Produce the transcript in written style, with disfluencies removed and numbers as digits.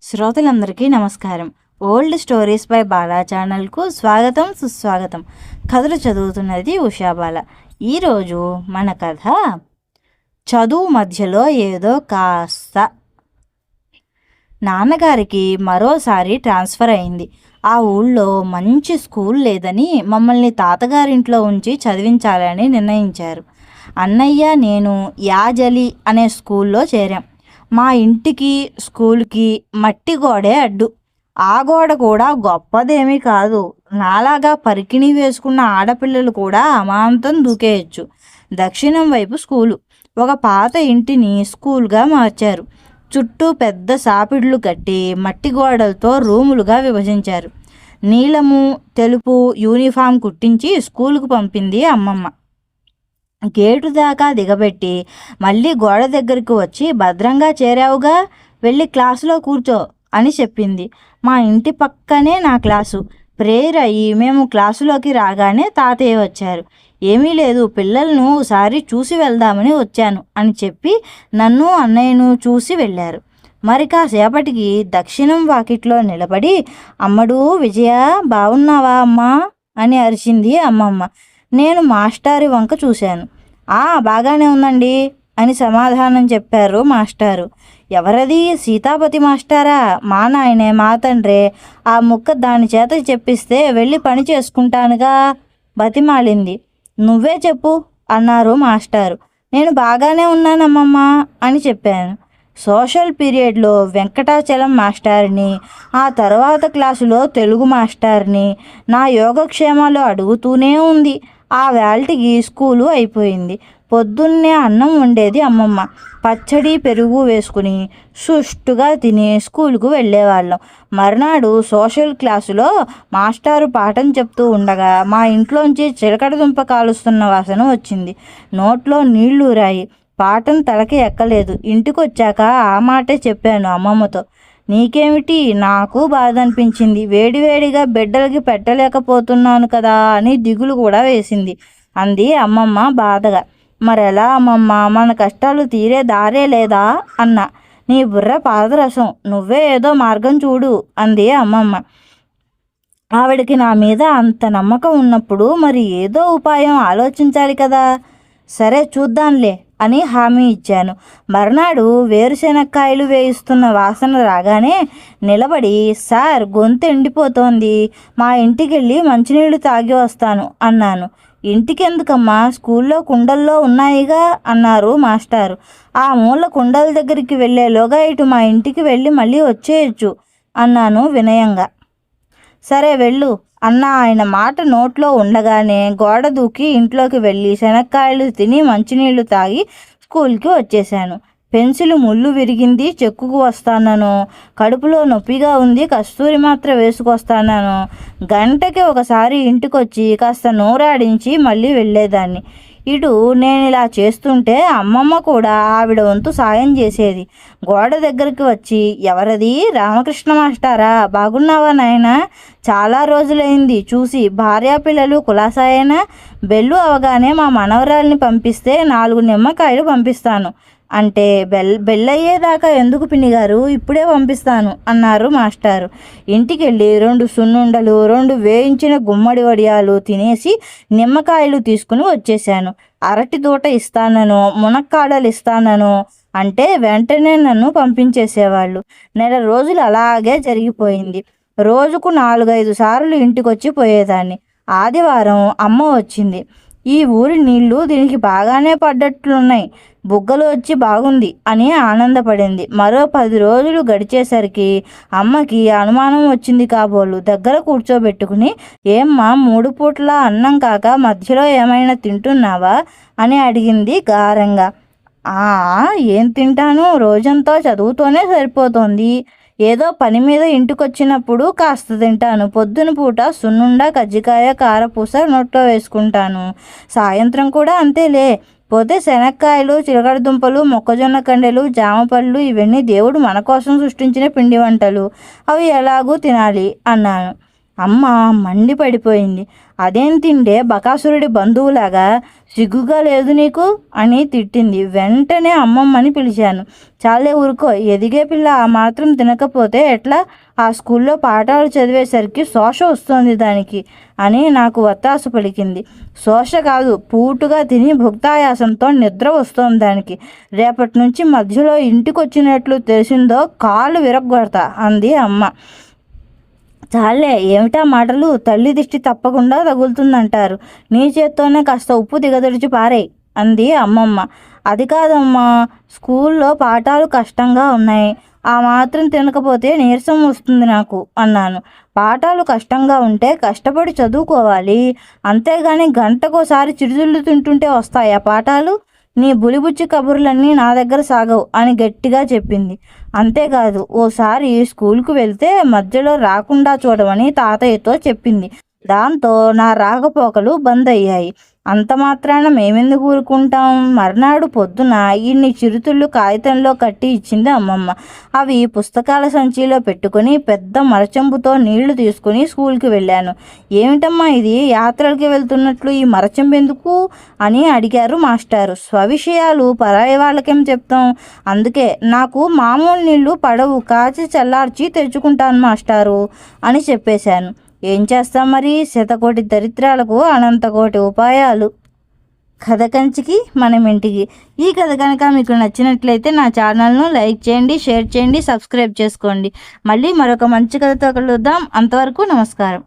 శ్రోతలందరికీ నమస్కారం. Old stories by Bala ఛానల్కు స్వాగతం, సుస్వాగతం. కథలు చదువుతున్నది ఉషాబాల. ఈరోజు మన కథ చదువు మధ్యలో ఏదో కాస్త. నాన్నగారికి మరోసారి ట్రాన్స్ఫర్ అయింది. ఆ ఊళ్ళో మంచి స్కూల్ లేదని మమ్మల్ని తాతగారింట్లో ఉంచి చదివించాలని నిర్ణయించారు. అన్నయ్య, నేను యాజలి అనే స్కూల్లో చేరాం. మా ఇంటికి స్కూల్కి మట్టి గోడే అడ్డు. ఆ గోడ కూడా గొప్పదేమీ కాదు. నాలాగా పరికిణి వేసుకున్న ఆడపిల్లలు కూడా అమాంతం దూకేయచ్చు. దక్షిణం వైపు స్కూలు. ఒక పాత ఇంటిని స్కూల్గా మార్చారు. చుట్టూ పెద్ద సాపిడ్లు కట్టి మట్టి గోడలతో రూములుగా విభజించారు. నీలము, తెలుపు యూనిఫామ్ కుట్టించి స్కూలుకు పంపింది అమ్మమ్మ. గేటు దాకా దిగబెట్టి మళ్ళీ గోడ దగ్గరికి వచ్చి, భద్రంగా చేరావుగా, వెళ్ళి క్లాసులో కూర్చో అని చెప్పింది. మా ఇంటి పక్కనే నా క్లాసు. ప్రేయర్ అయ్యి మేము క్లాసులోకి రాగానే తాతయ్య వచ్చారు. ఏమీ లేదు, పిల్లలను ఒకసారి చూసి వెళ్దామని వచ్చాను అని చెప్పి నన్ను అన్నయ్యను చూసి వెళ్ళారు. మరి కాసేపటికి దక్షిణం వాకిట్లో నిలబడి, అమ్మడు విజయ, బాగున్నావా అమ్మా అని అరిచింది అమ్మమ్మ. నేను మాస్టారి వంక చూశాను. బాగానే ఉందండి అని సమాధానం చెప్పారు మాస్టారు. ఎవరది? సీతాపతి మాస్టారా? మా నాయనే, మా తండ్రే. ఆ ముక్క దాని చేత చెప్పిస్తే వెళ్ళి పని చేసుకుంటానుగా బతిమాలింది. నువ్వే చెప్పు అన్నారు మాస్టారు. నేను బాగానే ఉన్నానమ్మమ్మ అని చెప్పాను. సోషల్ పీరియడ్లో వెంకటాచలం మాస్టార్ని, ఆ తర్వాత క్లాసులో తెలుగు మాస్టార్ని నా యోగక్షేమాలు అడుగుతూనే ఉంది. ఆ వేళటికి స్కూలు అయిపోయింది. పొద్దున్నే అన్నం వండేది అమ్మమ్మ. పచ్చడి, పెరుగు వేసుకుని సుష్టుగా తిని స్కూలుకు వెళ్ళేవాళ్ళం. మర్నాడు సోషల్ క్లాసులో మాస్టారు పాఠం చెప్తూ ఉండగా మా ఇంట్లోంచి చిలకడ దుంప కాలుస్తున్న వాసన వచ్చింది. నోట్లో నీళ్లూరాయి. పాఠం తలకి ఎక్కలేదు. ఇంటికొచ్చాక ఆ మాటే చెప్పాను అమ్మమ్మతో. నీకేమిటి? నాకు బాధ అనిపించింది. వేడివేడిగా బిడ్డలకి పెట్టలేకపోతున్నాను కదా అని దిగులు కూడా వేసింది అంది అమ్మమ్మ బాధగా. మరెలా అమ్మమ్మ, మన కష్టాలు తీరే దారే లేదా అన్నా. నీ బుర్ర పాదరసం, నువ్వే ఏదో మార్గం చూడు అంది అమ్మమ్మ. ఆవిడకి నా మీద అంత నమ్మకం ఉన్నప్పుడు మరి ఏదో ఉపాయం ఆలోచించాలి కదా. సరే చూద్దాంలే అని హామీ ఇచ్చాను. మర్నాడు వేరుశెనక్కాయలు వేయిస్తున్న వాసన రాగానే నిలబడి, సార్ గొంతు ఎండిపోతోంది, మా ఇంటికి వెళ్ళి మంచినీళ్ళు తాగి వస్తాను అన్నాను. ఇంటికెందుకమ్మా, స్కూల్లో కుండల్లో ఉన్నాయిగా అన్నారు మాస్టారు. ఆ మూల కుండల దగ్గరికి వెళ్ళేలోగా ఇటు మా ఇంటికి వెళ్ళి మళ్ళీ వచ్చేయచ్చు అన్నాను వినయంగా. సరే వెళ్ళు అన్న ఆయన మాట నోట్లో ఉండగానే గోడ దూకి ఇంట్లోకి వెళ్ళి శనక్కాయలు తిని మంచినీళ్లు తాగి స్కూల్కి వచ్చేసాను. పెన్సిల్ ముళ్ళు విరిగింది, చెక్కుకు వస్తానను. కడుపులో నొప్పిగా ఉంది, కస్తూరి మాత్ర వేసుకొస్తానను. గంటకి ఒకసారి ఇంటికొచ్చి కాస్త నోరాడించి మళ్ళీ వెళ్ళేదాన్ని. ఇటు నేను ఇలా చేస్తుంటే అమ్మమ్మ కూడా ఆవిడ వంతు సాయం చేసేది. గోడ దగ్గరికి వచ్చి, ఎవరది? రామకృష్ణ మాస్టారా? బాగున్నావా నాయనా? చాలా రోజులైంది చూసి. భార్యాపిల్లలు కులాసాయేనా? బెల్లు అవగానే మా మనవరాల్ని పంపిస్తే 4 నిమ్మకాయలు పంపిస్తాను అంటే, బెల్లయ్యేదాకా ఎందుకు పిన్నిగారు, ఇప్పుడే పంపిస్తాను అన్నారు మాస్టారు. ఇంటికెళ్ళి 2 సున్నుండలు, 2 వేయించిన గుమ్మడి వడియాలు తినేసి నిమ్మకాయలు తీసుకుని వచ్చేసాను. అరటి దూట ఇస్తానను, మునక్కాడలు ఇస్తానను అంటే వెంటనే నన్ను పంపించేసేవాళ్ళు. నెల రోజులు అలాగే జరిగిపోయింది. రోజుకు 4-5 సార్లు ఇంటికొచ్చి పోయేదాన్ని. ఆదివారం అమ్మ వచ్చింది. ఈ ఊరి నీళ్లు దీనికి బాగానే పడ్డట్లున్నాయి, బుగ్గలు వచ్చి బాగుంది అని ఆనందపడింది. మరో 10 రోజులు గడిచేసరికి అమ్మకి అనుమానం వచ్చింది కాబోలు. దగ్గర కూర్చోబెట్టుకుని, ఏమ్మా 3 పూట్ల అన్నం కాక మధ్యలో ఏమైనా తింటున్నావా అని అడిగింది గారంగా. ఏం తింటాను, రోజంతా చదువుతోనే సరిపోతోంది. ఏదో పని మీద ఇంటికొచ్చినప్పుడు కాస్త తింటాను. పొద్దున పూట సున్నుండ, కజ్జికాయ, కారపూస నోట్లో వేసుకుంటాను. సాయంత్రం కూడా అంతేలే. పోతే శనక్కాయలు, చిలకడ దుంపలు, మొక్కజొన్న కండెలు, జామపళ్ళు, ఇవన్నీ దేవుడు మన కోసం సృష్టించిన పిండి వంటలు. అవి ఎలాగూ తినాలి అన్నాను. అమ్మ మండిపడిపోయింది. అదేం తిండే బకాసురుడి బంధువులాగా, సిగ్గుగా లేదు నీకు అని తిట్టింది. వెంటనే అమ్మమ్మని పిలిచాను. చాలే ఊరుకో, ఎదిగే పిల్ల ఆ మాత్రం తినకపోతే ఎట్లా? ఆ స్కూల్లో పాఠాలు చదివేసరికి శోష వస్తుంది దానికి అని నాకు వత్తాసు పలికింది. శోష కాదు, పూటుగా తిని భుక్తాయాసంతో నిద్ర వస్తోంది దానికి. రేపటి నుంచి మధ్యలో ఇంటికి వచ్చినట్లు తెలిసిందో కాళ్ళు విరగ్గొడతా అంది అమ్మ. చాలే, ఏమిటా మాటలు? తల్లి దిష్టి తప్పకుండా తగులుతుందంటారు. నీ చేత్తోనే కాస్త ఉప్పు దిగదుడిచి పారేయ్ అంది అమ్మమ్మ. అది కాదమ్మా, స్కూల్లో పాఠాలు కష్టంగా ఉన్నాయి. ఆ మాత్రం తినకపోతే నీరసం వస్తుంది నాకు అన్నాను. పాఠాలు కష్టంగా ఉంటే కష్టపడి చదువుకోవాలి, అంతేగాని గంటకోసారి చిరుతిళ్ళు తింటుంటే వస్తాయా పాఠాలు? నీ బులిబుచ్చి కబుర్లన్నీ నా దగ్గర సాగవు అని గట్టిగా చెప్పింది. అంతేకాదు, ఓసారి స్కూల్కు వెళ్తే మధ్యలో రాకుండా చూడమని తాతయ్యతో చెప్పింది. దాంతో నా రాకపోకలు బంద్ అయ్యాయి. అంత మాత్రాన మేమెందుకు ఊరుకుంటాం? మర్నాడు పొద్దున ఇన్ని చిరుతిళ్ళు కాగితంలో కట్టి ఇచ్చింది అమ్మమ్మ. అవి పుస్తకాల సంచిలో పెట్టుకుని పెద్ద మరచెంబుతో నీళ్లు తీసుకుని స్కూల్కి వెళ్ళాను. ఏమిటమ్మా ఇది, యాత్రలకి వెళ్తున్నట్లు ఈ మరచెంబు ఎందుకు అని అడిగారు మాస్టారు. స్వవిషయాలు పరాయి వాళ్ళకేం చెప్తాం, అందుకే నాకు మామూలు నీళ్లు పడవు, కాచి చల్లార్చి తెచ్చుకుంటాను మాస్టారు అని చెప్పేశాను. ఏం చేస్తాం మరి, శతకోటి దరిద్రాలకు అనంతకోటి ఉపాయాలు. కథ కంచికి మనం ఇంటికి. ఈ కథ కనుక మీకు నచ్చినట్లయితే నా ఛానల్ను లైక్ చేయండి, షేర్ చేయండి, సబ్స్క్రైబ్ చేసుకోండి. మళ్ళీ మరొక మంచి కథతో కలుద్దాం. అంతవరకు నమస్కారం.